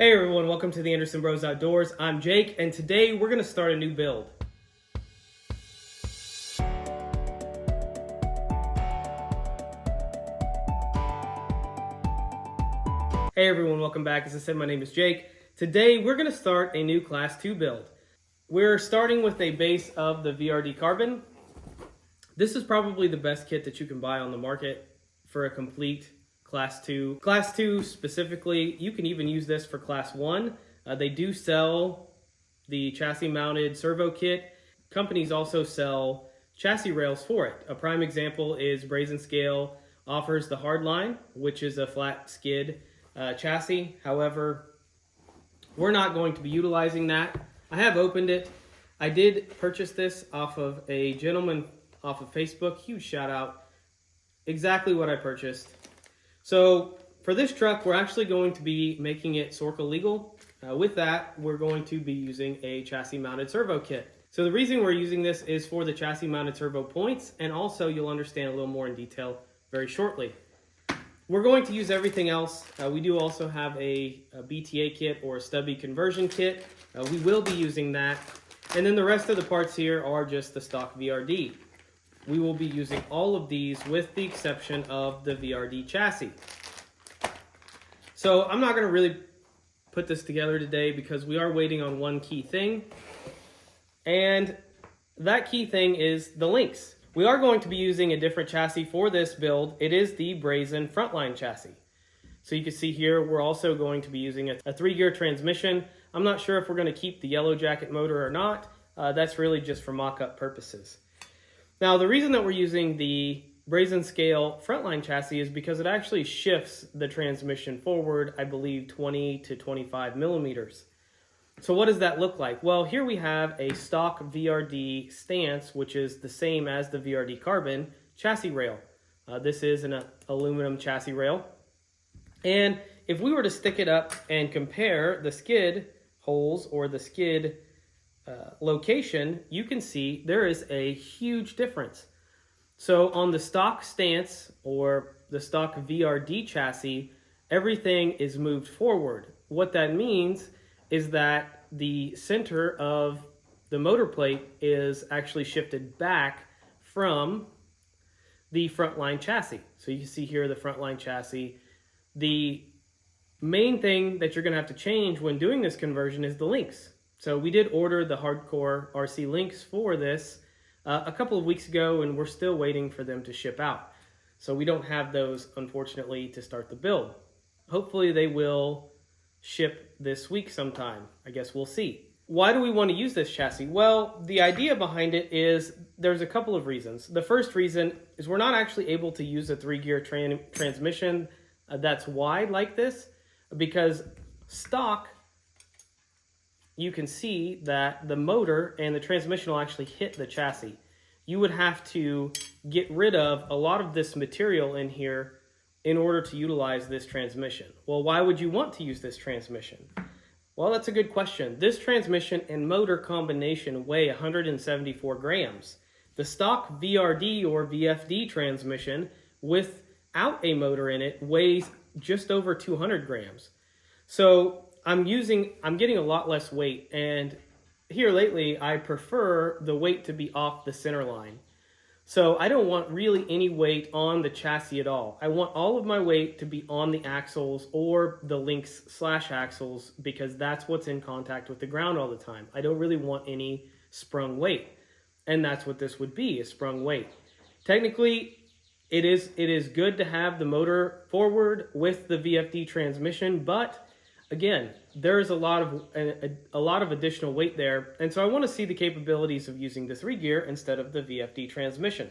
Hey everyone, welcome to the Anderson Bros Outdoors. I'm Jake, and today we're going to start a new build. Hey everyone, welcome back. As I said, my name is Jake. Today we're going to start a new Class 2 build. We're starting with a base of the VRD carbon. This is probably the best kit that you can buy on the market for a complete Class 2. Class 2 specifically, you can even use this for Class 1. They do sell the chassis mounted servo kit. Companies also sell chassis rails for it. A prime example is Brazin Scale offers the Hardline, which is a flat skid chassis. However, we're not going to be utilizing that. I have opened it. I did purchase this off of a gentleman off of Facebook. Huge shout out. Exactly what I purchased. So for this truck, we're actually going to be making it Sorrca legal. With that, we're going to be using a chassis mounted servo kit. So the reason we're using this is for the chassis mounted servo points, and also you'll understand a little more in detail very shortly. We're going to use everything else. We do also have a BTA kit or a stubby conversion kit. We will be using that. And then the rest of the parts here are just the stock VRD. We will be using all of these with the exception of the VRD chassis. So I'm not going to really put this together today because we are waiting on one key thing. And that key thing is the links. We are going to be using a different chassis for this build. It is the Brazin Frontline chassis. So you can see here, we're also going to be using a 3-gear transmission. I'm not sure if we're going to keep the yellow jacket motor or not. That's really just for mock-up purposes. Now, the reason that we're using the Brazin Scale Frontline chassis is because it actually shifts the transmission forward, I believe, 20 to 25 millimeters. So what does that look like? Well, here we have a stock VRD stance, which is the same as the VRD carbon chassis rail. This is an aluminum chassis rail. And if we were to stick it up and compare the skid holes or the skid location, you can see there is a huge difference. So on the stock stance or the stock VRD chassis, everything is moved forward. What that means is that the center of the motor plate is actually shifted back from the Frontline chassis. So you can see here the Frontline chassis. The main thing that you're going to have to change when doing this conversion is the links. So we did order the hardcore RC links for this a couple of weeks ago, and we're still waiting for them to ship out. So we don't have those, unfortunately, to start the build. Hopefully they will ship this week sometime. I guess we'll see. Why do we want to use this chassis? Well, the idea behind it is there's a couple of reasons. The first reason is we're not actually able to use a 3-gear transmission that's wide like this, because stock, you can see that the motor and the transmission will actually hit the chassis. You would have to get rid of a lot of this material in here in order to utilize this transmission. Well, why would you want to use this transmission? Well, that's a good question. This transmission and motor combination weigh 174 grams. The stock VRD or VFD transmission without a motor in it weighs just over 200 grams. So I'm getting a lot less weight, and here lately I prefer the weight to be off the center line. So I don't want really any weight on the chassis at all. I want all of my weight to be on the axles or the links / axles, because that's what's in contact with the ground all the time. I don't really want any sprung weight, and that's what this would be, a sprung weight. Technically, it is good to have the motor forward with the VFD transmission, but again, there is a lot of additional weight there, and so I want to see the capabilities of using the 3-gear instead of the VFD transmission.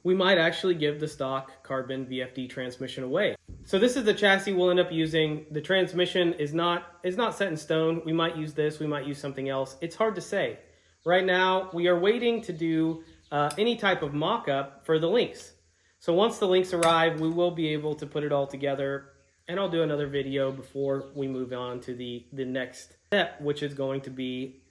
We might actually give the stock carbon VFD transmission away. So this is the chassis we'll end up using. The transmission is not set in stone. We might use this, we might use something else. It's hard to say. Right now, we are waiting to do any type of mock-up for the links. So once the links arrive, we will be able to put it all together. And I'll do another video before we move on to the next step, which is going to be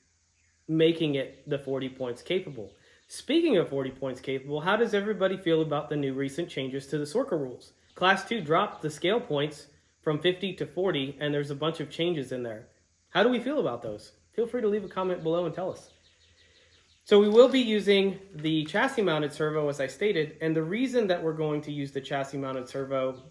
making it the 40 points capable. Speaking of 40 points capable, how does everybody feel about the new recent changes to the Sorrca rules? Class 2 dropped the scale points from 50 to 40, and there's a bunch of changes in there. How do we feel about those? Feel free to leave a comment below and tell us. So we will be using the chassis mounted servo, as I stated, and the reason that we're going to use the chassis mounted servo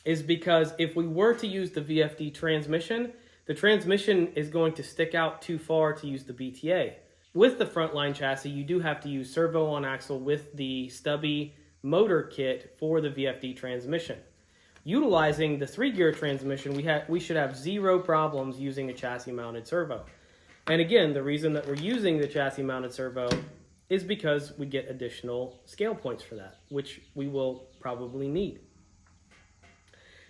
is because if we were to use the VFD transmission, the transmission is going to stick out too far to use the BTA. With the Frontline chassis, you do have to use servo on axle with the stubby motor kit for the VFD transmission. Utilizing the 3-gear transmission, we should have zero problems using a chassis mounted servo. And again, the reason that we're using the chassis mounted servo is because we get additional scale points for that, which we will probably need.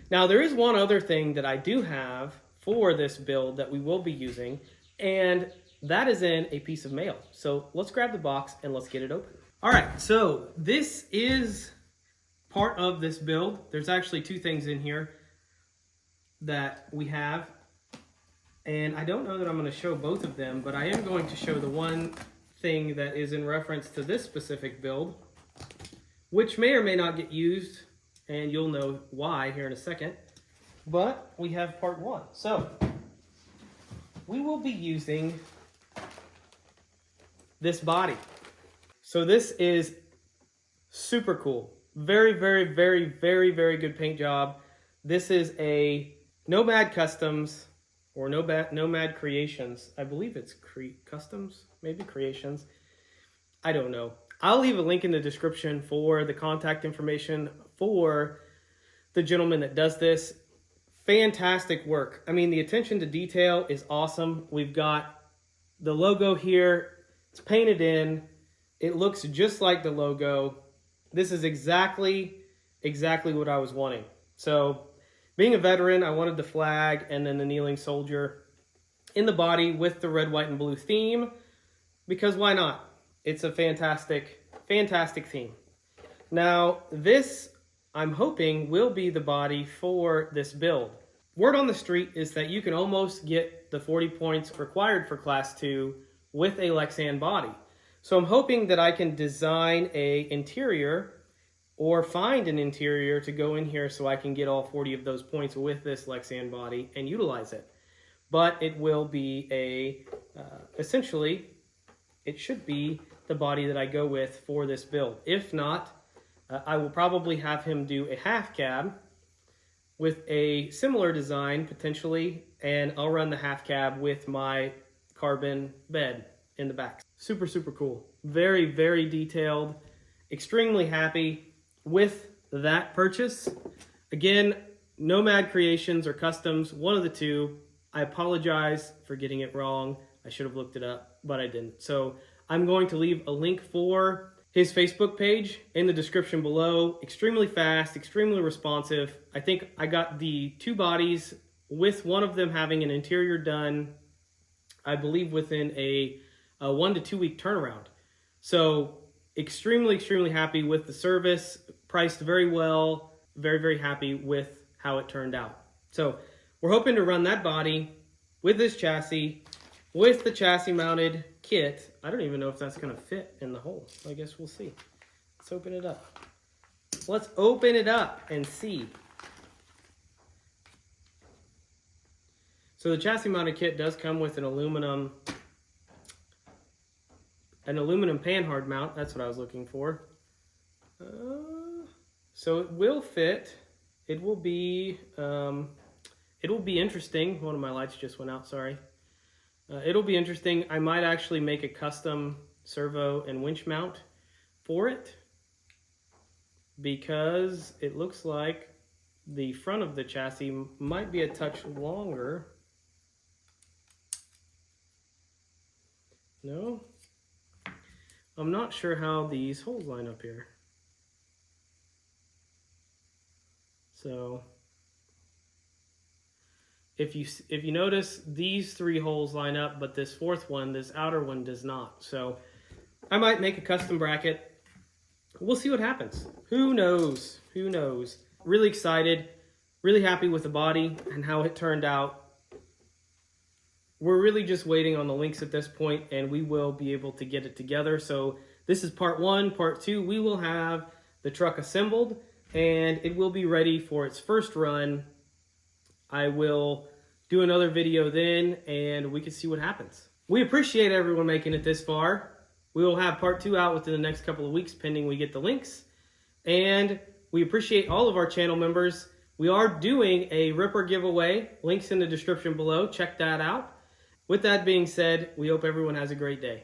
Now, there is one other thing that I do have for this build that we will be using, and that is in a piece of mail. So let's grab the box and let's get it open. All right, so this is part of this build. There's actually 2 things in here that we have, and I don't know that I'm going to show both of them, but I am going to show the one thing that is in reference to this specific build, which may or may not get used, and you'll know why here in a second. But we have part 1. So we will be using this body. So this is super cool. Very, very, very, very, very good paint job. This is a Nomad Customs or Nomad Creations. I believe it's Customs, maybe Creations. I don't know. I'll leave a link in the description for the contact information for the gentleman that does this. Fantastic work. I mean, the attention to detail is awesome. We've got the logo here. It's painted in. It looks just like the logo. This is exactly what I was wanting. So, being a veteran, I wanted the flag and then the kneeling soldier in the body with the red, white, and blue theme, because why not? It's a fantastic theme. Now, this, I'm hoping, will be the body for this build. Word on the street is that you can almost get the 40 points required for Class 2 with a Lexan body. So I'm hoping that I can design a interior or find an interior to go in here so I can get all 40 of those points with this Lexan body and utilize it. But it will be essentially, it should be the body that I go with for this build. If not, I will probably have him do a half cab with a similar design potentially, and I'll run the half cab with my carbon bed in the back. Super, super cool. Very, very detailed. Extremely happy with that purchase. Again, Nomad Creations or Customs, one of the two. I apologize for getting it wrong. I should have looked it up, but I didn't. So I'm going to leave a link for his Facebook page in the description below. Extremely fast, extremely responsive. I think I got the 2 bodies with one of them having an interior done, I believe within a 1 to 2 week turnaround. So extremely, extremely happy with the service, priced very well, very, very happy with how it turned out. So we're hoping to run that body with this chassis, with the chassis mounted kit. I don't even know if that's gonna fit in the hole. I guess we'll see. Let's open it up. Let's open it up and see. So the chassis mounted kit does come with an aluminum panhard mount. That's what I was looking for. So it will fit. It will be interesting. One of my lights just went out, sorry. It'll be interesting. I might actually make a custom servo and winch mount for it, because it looks like the front of the chassis might be a touch longer. No? I'm not sure how these holes line up here. So if you notice, these 3 holes line up, but this 4th one, this outer one, does not. So I might make a custom bracket. We'll see what happens. Who knows? Who knows? Really excited, really happy with the body and how it turned out. We're really just waiting on the links at this point, and we will be able to get it together. So this is part 1. Part 2, we will have the truck assembled, and it will be ready for its first run I will do another video then, and we can see what happens. We appreciate everyone making it this far. We will have part 2 out within the next couple of weeks, pending we get the links. And we appreciate all of our channel members. We are doing a Ripper giveaway. Links in the description below. Check that out. With that being said, we hope everyone has a great day.